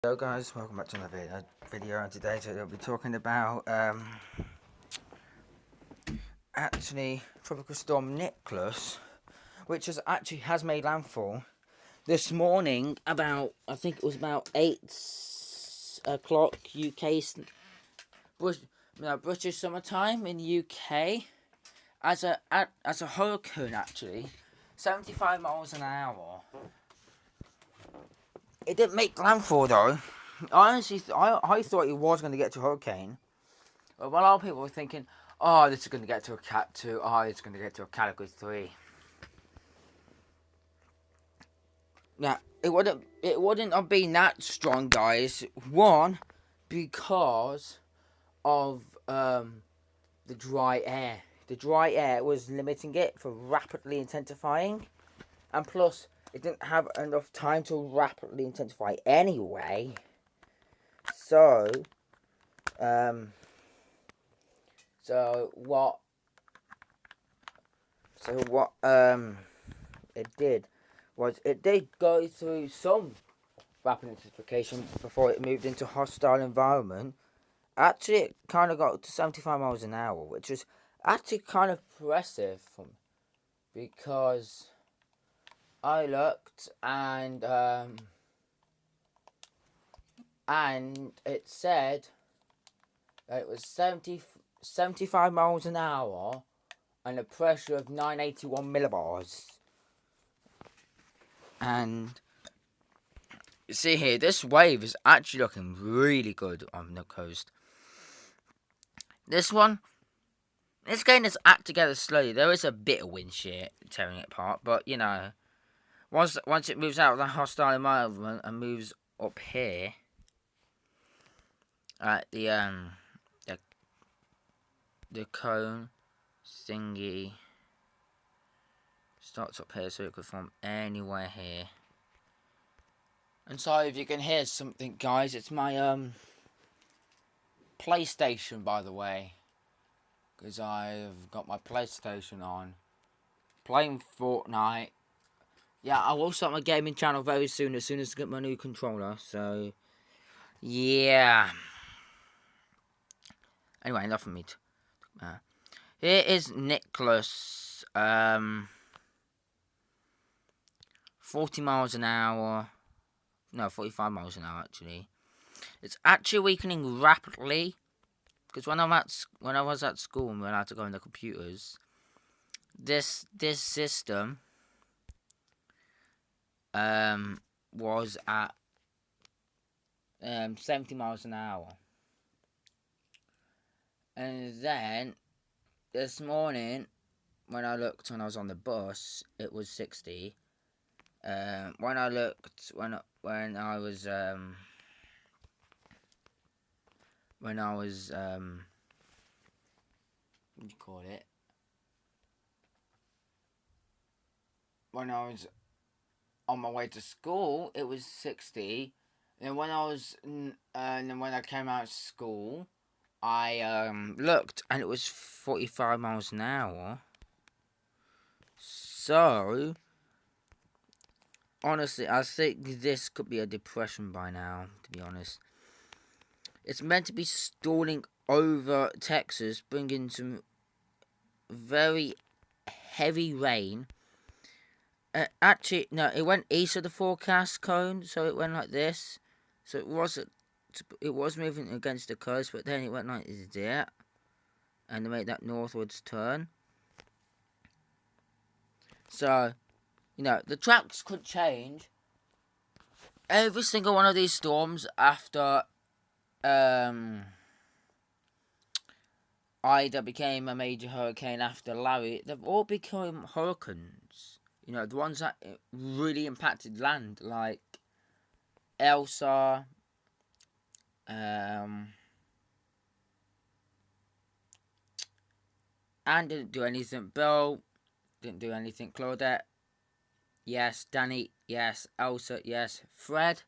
Hello guys, welcome back to another video, and today we'll be talking about actually Tropical Storm Nicholas, which has made landfall this morning about, I think it was about 8 o'clock UK British summertime in the UK as a hurricane, actually 75 miles an hour. It didn't make landfall though. Honestly, I thought it was going to get to hurricane. But a lot of people were thinking, oh, this is going to get to a Cat 2. Oh, it's going to get to a Category 3. Now, it wouldn't have been that strong, guys. One, because of the dry air. The dry air was limiting it for rapidly intensifying. And plus, it didn't have enough time to rapidly intensify anyway. So what it did was it did go through some rapid intensification before it moved into hostile environment. Actually, it kind of got to 75 miles an hour, which was actually kind of impressive because I looked and it said that it was 75 miles an hour and a pressure of 981 millibars. And you see here, this wave is actually looking really good on the coast. This getting its act together slowly. There is a bit of wind shear tearing it apart, but you know, once it moves out of the hostile environment and moves up here at the cone thingy starts up here, so it could form anywhere here. And sorry if you can hear something, guys. It's my PlayStation, by the way, because I've got my PlayStation on, playing Fortnite. Yeah, I will start my gaming channel very soon, as soon as I get my new controller. So, yeah. Anyway, enough of me. Here is Nicholas. 40 miles an hour. No, 45 miles an hour, actually. It's actually weakening rapidly. Because when I was at school and we had to go in the computers, this system was at 70 miles an hour. And then this morning, when I looked when I was on the bus, it was 60. When I looked when I was what do you call it? When I was on my way to school, it was 60. And when I came out of school, I looked and it was 45 miles an hour. So honestly, I think this could be a depression by now, to be honest. It's meant to be stalling over Texas, bringing some very heavy rain. Actually, no, it went east of the forecast cone, so it went like this. So it was moving against the coast, but then it went like that, and they made that northwards turn. So, you know, the tracks could change. Every single one of these storms after Ida became a major hurricane after Larry, they've all become hurricanes. You know, the ones that really impacted land, like Elsa, and didn't do anything. Bill didn't do anything. Claudette, yes. Danny, yes. Elsa, yes. Fred,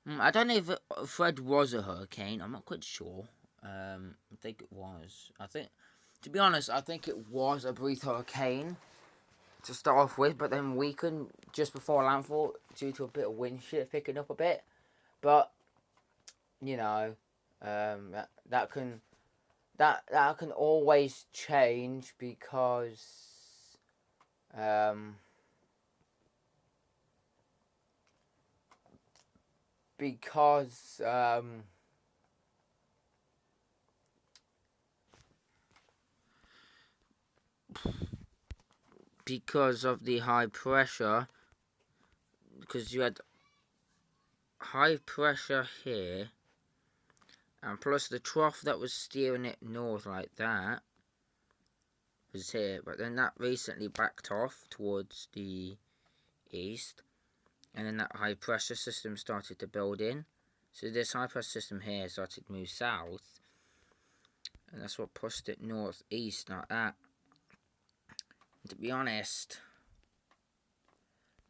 I don't know if Fred was a hurricane. I'm not quite sure. I think it was. To be honest, I think it was a brief hurricane to start off with, but then weakened just before landfall due to a bit of wind shear picking up a bit. But you know, that can that can always change um, because because of the high pressure, because you had high pressure here, and plus the trough that was steering it north like that was here, but then that recently backed off towards the east, and then that high pressure system started to build in. So this high pressure system here started to move south, and that's what pushed it northeast like that. And to be honest,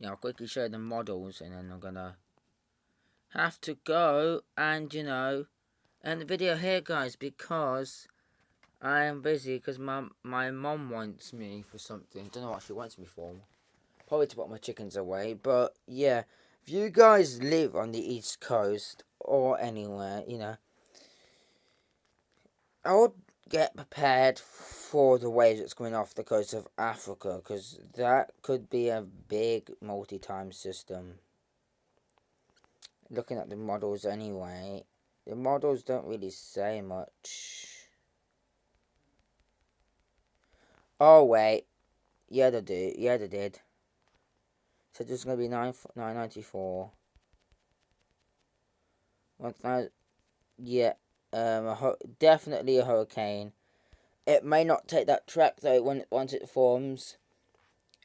I'll quickly show you the models, and then I'm gonna have to go and end the video here, guys, because I am busy because my mom wants me for something. I don't know what she wants me for. Probably to put my chickens away. But yeah, if you guys live on the East Coast or anywhere, I would get prepared for the waves that's coming off the coast of Africa, because that could be a big multi-time system. Looking at the models anyway, the models don't really say much. Oh wait, yeah they do. Yeah they did. So this is gonna be 994. 1000. Yeah. Definitely a hurricane. It may not take that track though once it forms.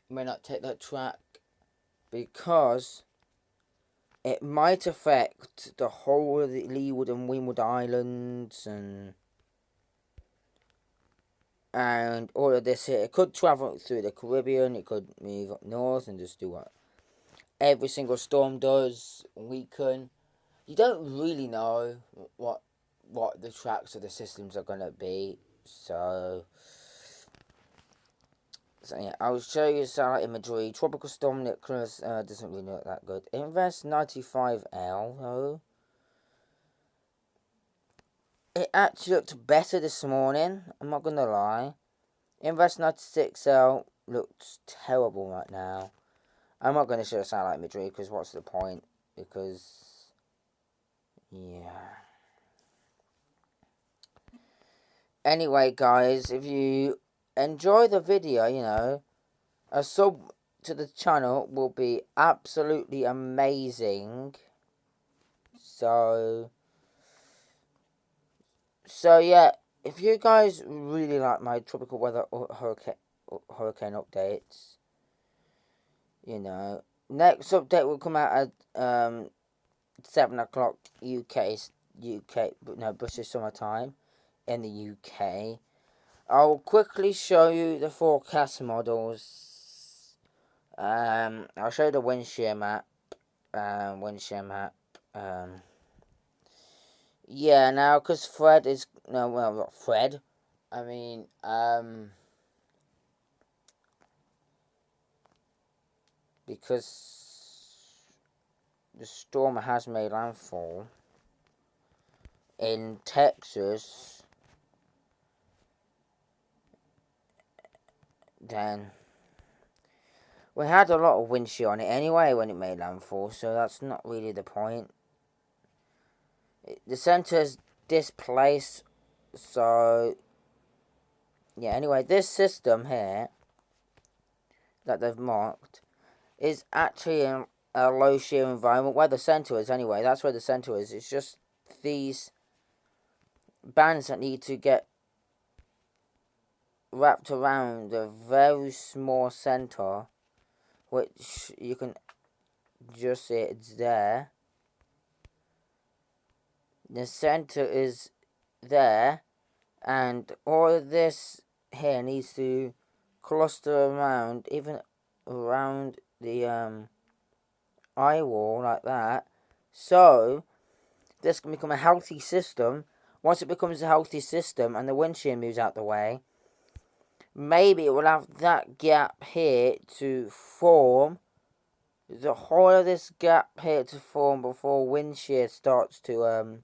It may not take that track because it might affect the whole of the Leeward and Windward Islands and all of this here. It could travel through the Caribbean. It could move up north and just do what every single storm does. Weaken. You don't really know what the tracks of the systems are gonna be. So yeah, I'll show you satellite imagery. Tropical Storm Nicholas doesn't really look that good. Invest 95L though. It actually looked better this morning. I'm not gonna lie. Invest 96L looks terrible right now. I'm not gonna show satellite imagery because what's the point? Because yeah. Anyway, guys, if you enjoy the video, a sub to the channel will be absolutely amazing. So yeah, if you guys really like my tropical weather or hurricane updates, next update will come out at 7 o'clock British summer time in the UK. I'll quickly show you the forecast models. I'll show you the wind shear map. Yeah, now, because Fred is... No, well, not Fred. I mean, because the storm has made landfall in Texas, then we had a lot of wind shear on it anyway when it made landfall, so that's not really the point. The center is displaced, so yeah, anyway, this system here that they've marked is actually in a low shear environment where the center is anyway. That's where the center is. It's just these bands that need to get wrapped around a very small center, which you can just see it's there. The center is there, and all of this here needs to cluster around, even around the eye wall like that. So this can become a healthy system. Once it becomes a healthy system and the wind shear moves out the way, maybe it will have that gap here to form, the whole of this gap here to form before wind shear starts to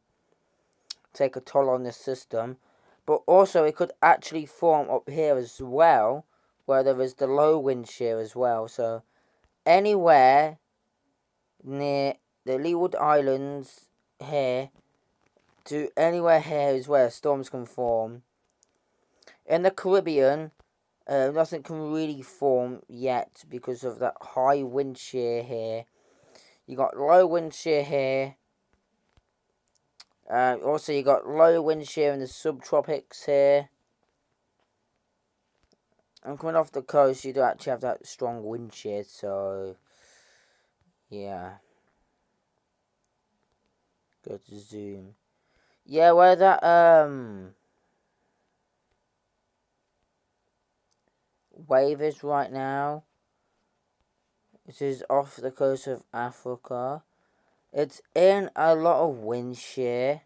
take a toll on the system. But also it could actually form up here as well, where there is the low wind shear as well. So anywhere near the Leeward Islands here to anywhere here is where storms can form. In the Caribbean, nothing can really form yet because of that high wind shear here. You got low wind shear here. Also, you got low wind shear in the subtropics here. And coming off the coast, you do actually have that strong wind shear, so yeah. Go to zoom. Yeah, where that wave is right now. It is off the coast of Africa. It's in a lot of wind shear.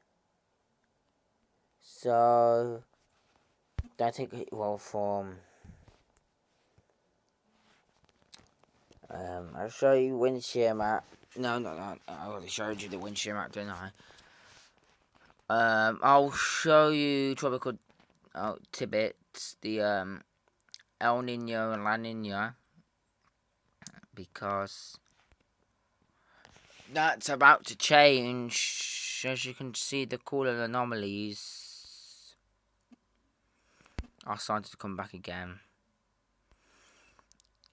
So I think it will form. I'll show you wind shear map. No. I already showed you the wind shear map, didn't I? I'll show you tropical tidbits, the El Nino and La Nina, because that's about to change. As you can see, the cooler anomalies are starting to come back again.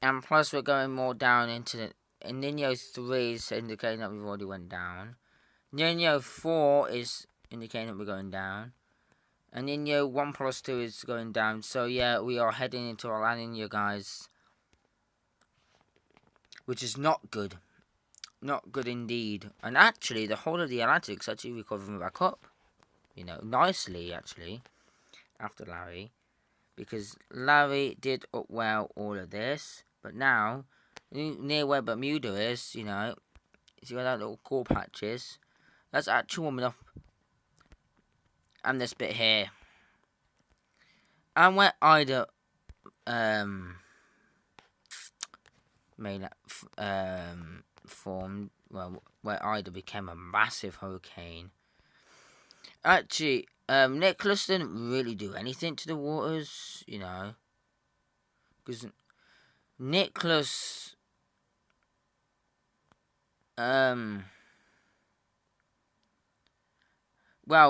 And plus, we're going more down into the Nino 3 is indicating that we've already went down. Nino 4 is indicating that we're going down. And Nino 1 plus 2 is going down. So yeah, we are heading into our La Nina, guys. Which is not good. Not good indeed. And actually, the whole of the Atlantic's actually recovering back up. You know, nicely, actually. After Larry. Because Larry did up well all of this. But now, near where Bermuda is, you know, see where that little cool patch is? That's actually warming up. And this bit here. And where Ida formed, well, where Ida became a massive hurricane. Actually, Nicholas didn't really do anything to the waters, you know. Because Nicholas, well,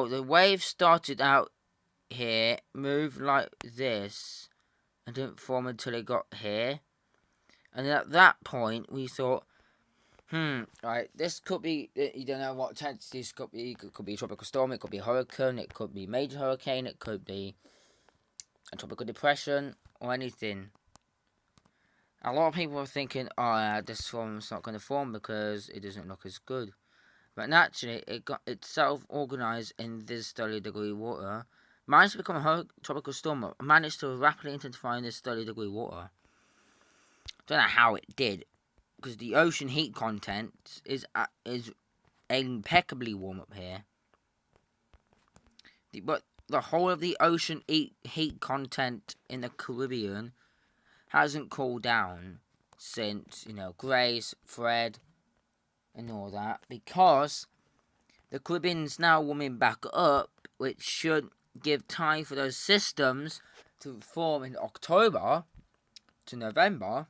the wave started out here, moved like this, and didn't form until it got here. And at that point, we thought, right, this could be, you don't know what intensity this could be. It could be a tropical storm, it could be a hurricane, it could be a major hurricane, it could be a tropical depression, or anything. A lot of people are thinking, this storm's not going to form because it doesn't look as good. But naturally, it got itself organised in this 30-degree water, managed to become a tropical storm, managed to rapidly intensify in this 30-degree water. Don't know how it did, because the ocean heat content is impeccably warm up here. But the whole of the ocean heat content in the Caribbean hasn't cooled down since, you know, Grace, Fred, and all that, because the Caribbean's now warming back up, which should give time for those systems to form in October to November.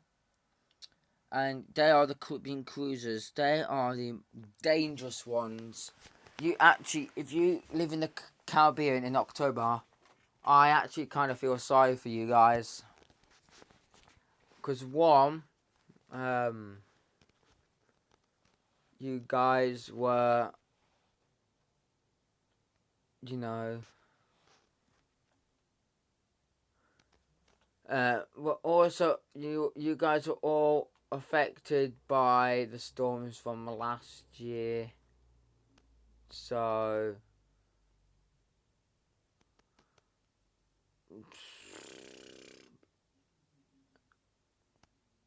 And they are the Caribbean cruisers. They are the dangerous ones. You actually, if you live in the Caribbean in October, I actually kind of feel sorry for you guys. Because one, you guys were, you know, were also, you guys were all affected by the storms from last year. So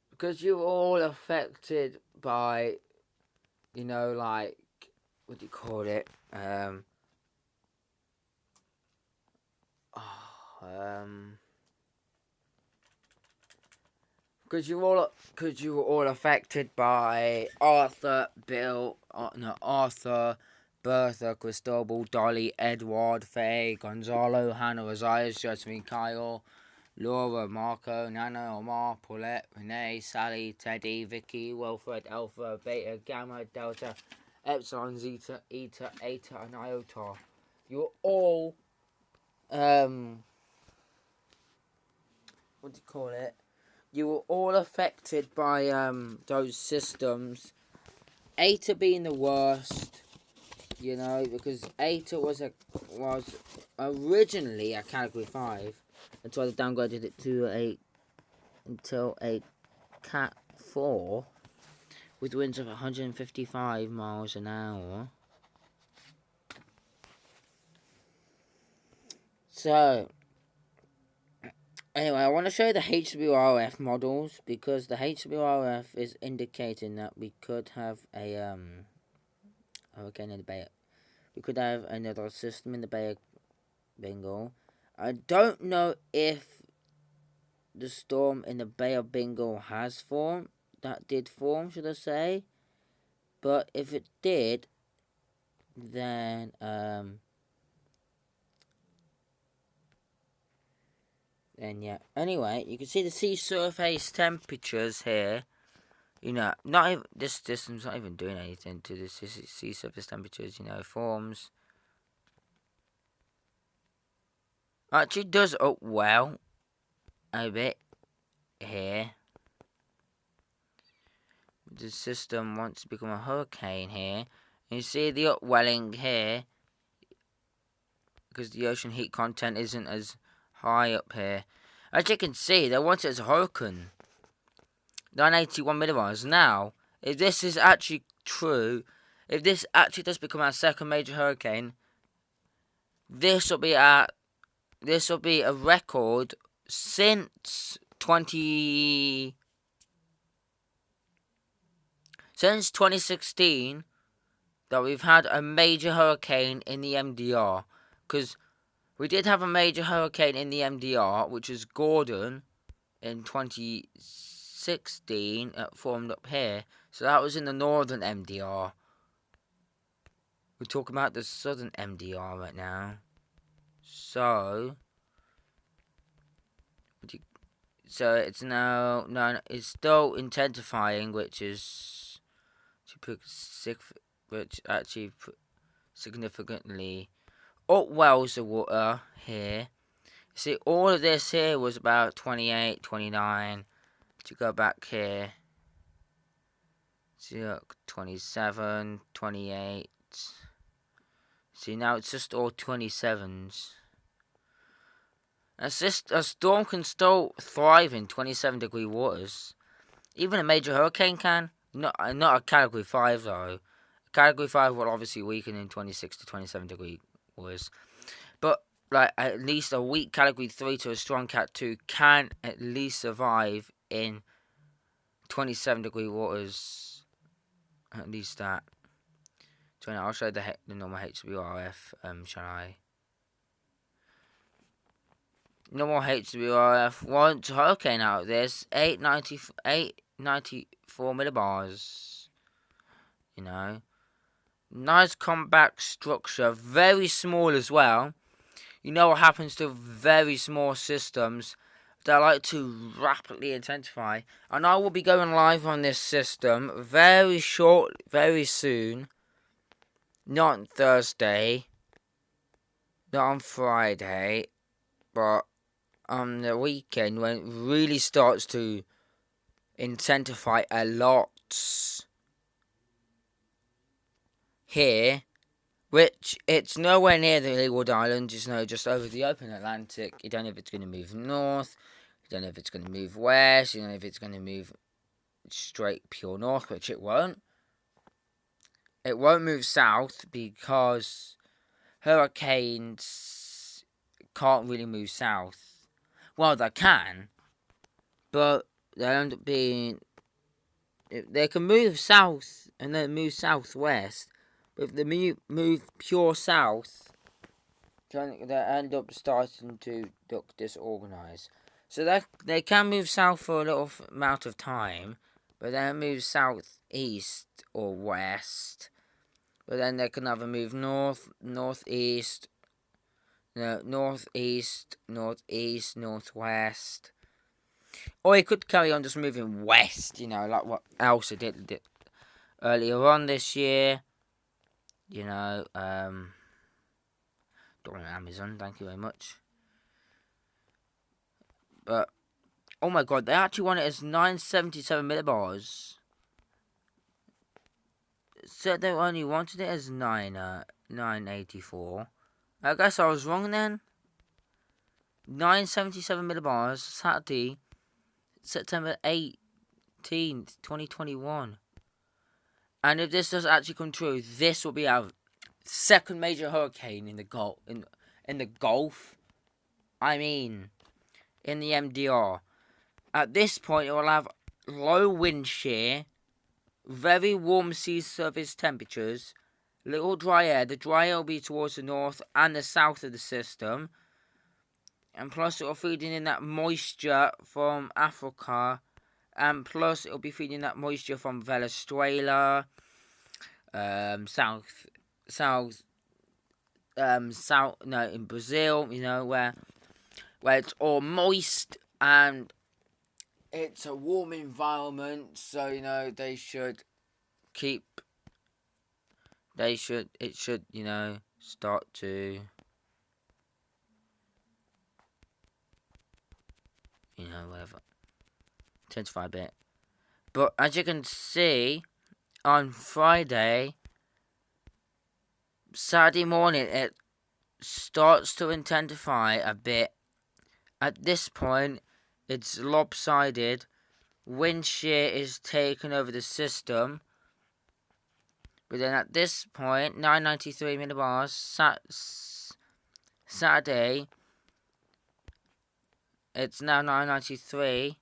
because you're all affected by, you know, like, what do you call it? Because you were all affected by Arthur, Bertha, Cristobal, Dolly, Edward, Faye, Gonzalo, Hannah, Ozias, Josephine, Kyle, Laura, Marco, Nana, Omar, Paulette, Renee, Sally, Teddy, Vicky, Wilfred, Alpha, Beta, Gamma, Delta, Epsilon, Zeta, Eta, Eta, and Iota. You're all, what do you call it? You were all affected by those systems. Eta being the worst, you know, because Eta was originally a Category 5 until they downgraded it to a Cat 4 with winds of 155 miles an hour. So, anyway, I want to show you the HWRF models because the HWRF is indicating that we could have a hurricane in the Bay. We could have another system in the Bay of Bengal. I don't know if the storm in the Bay of Bengal has formed. That did form, should I say? But if it did, then yeah. Anyway, you can see the sea surface temperatures here. You know, not even this system's not even doing anything to the sea surface temperatures. You know, forms. Actually, does up well a bit here. The system wants to become a hurricane here. And you see the upwelling here because the ocean heat content isn't as high up here. As you can see, they want it as a hurricane. 981 millibars. Now, if this is actually true, if this actually does become our second major hurricane, this will be a record since 2016 that we've had a major hurricane in the MDR. Because we did have a major hurricane in the MDR, which was Gordon in 2016, formed up here. So that was in the northern MDR. We're talking about the southern MDR right now. So it's now it's still intensifying, which actually significantly upwells the water here. See, all of this here was about 28, 29. To go back here, see, look, 27, 28. See, now it's just all 27s. A storm can still thrive in 27-degree waters. Even a major hurricane can. Not a Category 5, though. A Category 5 will obviously weaken in 26 to 27-degree waters. But, like, at least a weak Category 3 to a strong Cat 2 can at least survive in 27-degree waters. At least that. So now I'll show the normal HWRF, shall I? Normal HWRF wants a hurricane out of this. 894 millibars. You know. Nice compact structure. Very small as well. You know what happens to very small systems? They like to rapidly intensify. And I will be going live on this system very soon. Not on Thursday. Not on Friday. But on the weekend when it really starts to intensify a lot here, which it's nowhere near the Leeward Islands, it's just over the open Atlantic. You don't know if it's going to move north, you don't know if it's going to move west, you don't know if it's going to move straight pure north, which it won't. It won't move south because hurricanes can't really move south. Well, they can, but they end up being... They can move south and then move southwest, but if they move pure south, they end up starting to look disorganized. So they can move south for a little amount of time, but then move southeast or west But then they can either move north, northeast, no, northeast, northeast, northwest. Or it could carry on just moving west, like what Elsa did earlier on this year. Don't know, Amazon, thank you very much. But, oh my god, they actually want it as 977 millibars. Said they only wanted it as 984. I guess I was wrong then. 977 millibars, Saturday, September 18th, 2021. And if this does actually come true, this will be our second major hurricane in the Gulf. In the Gulf. I mean, in the MDR. At this point, it will have low wind shear, very warm sea surface temperatures, little dry air. The dry air will be towards the north and the south of the system. And plus, it will feed in that moisture from Africa. And plus, it will be feeding that moisture from Venezuela, in Brazil, where it's all moist and it's a warm environment, so it should start to whatever intensify a bit. But as you can see, on Friday, Saturday morning, it starts to intensify a bit. At this point, it's lopsided. Wind shear is taking over the system. But then at this point, 993 millibars, Saturday, it's now 993.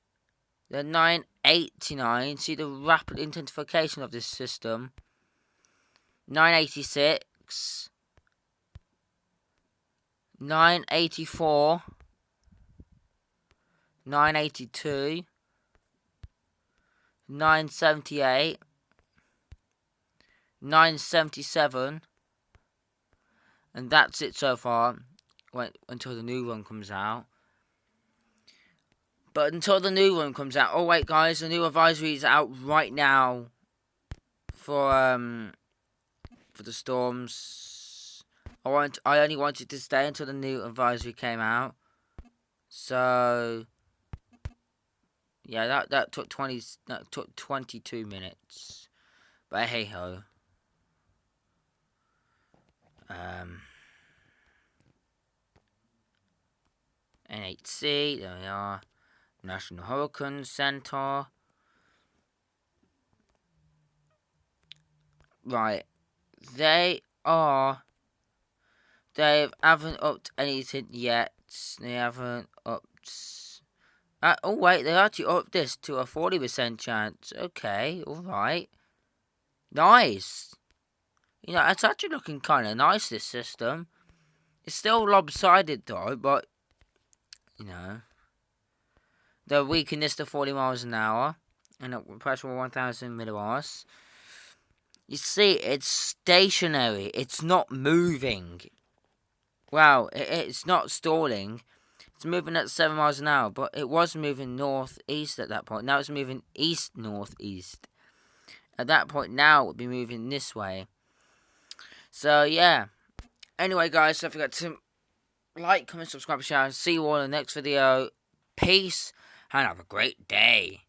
Then 989, see the rapid intensification of this system. 986. 984. 982. 978. 977. And that's it so far. Wait until the new one comes out. But until the new one comes out. Oh wait, guys, the new advisory is out right now for the storms. I only wanted to stay until the new advisory came out. So yeah, that took 22 minutes. But hey ho. NHC, there we are. National Hurricane Center. Right. They haven't upped anything yet. They haven't upped. Oh wait, they actually upped this to a 40% chance. Okay, alright. Nice. It's actually looking kind of nice, this system. It's still lopsided though, but the weakness to 40 miles an hour and upward pressure of 1,000 millibars. You see, it's stationary. It's not moving. Well, it's not stalling. It's moving at 7 miles an hour, but it was moving northeast at that point. Now it's moving east-northeast. At that point, now it would be moving this way. So, yeah. Anyway, guys, don't forget to like, comment, subscribe, share. See you all in the next video. Peace, and have a great day.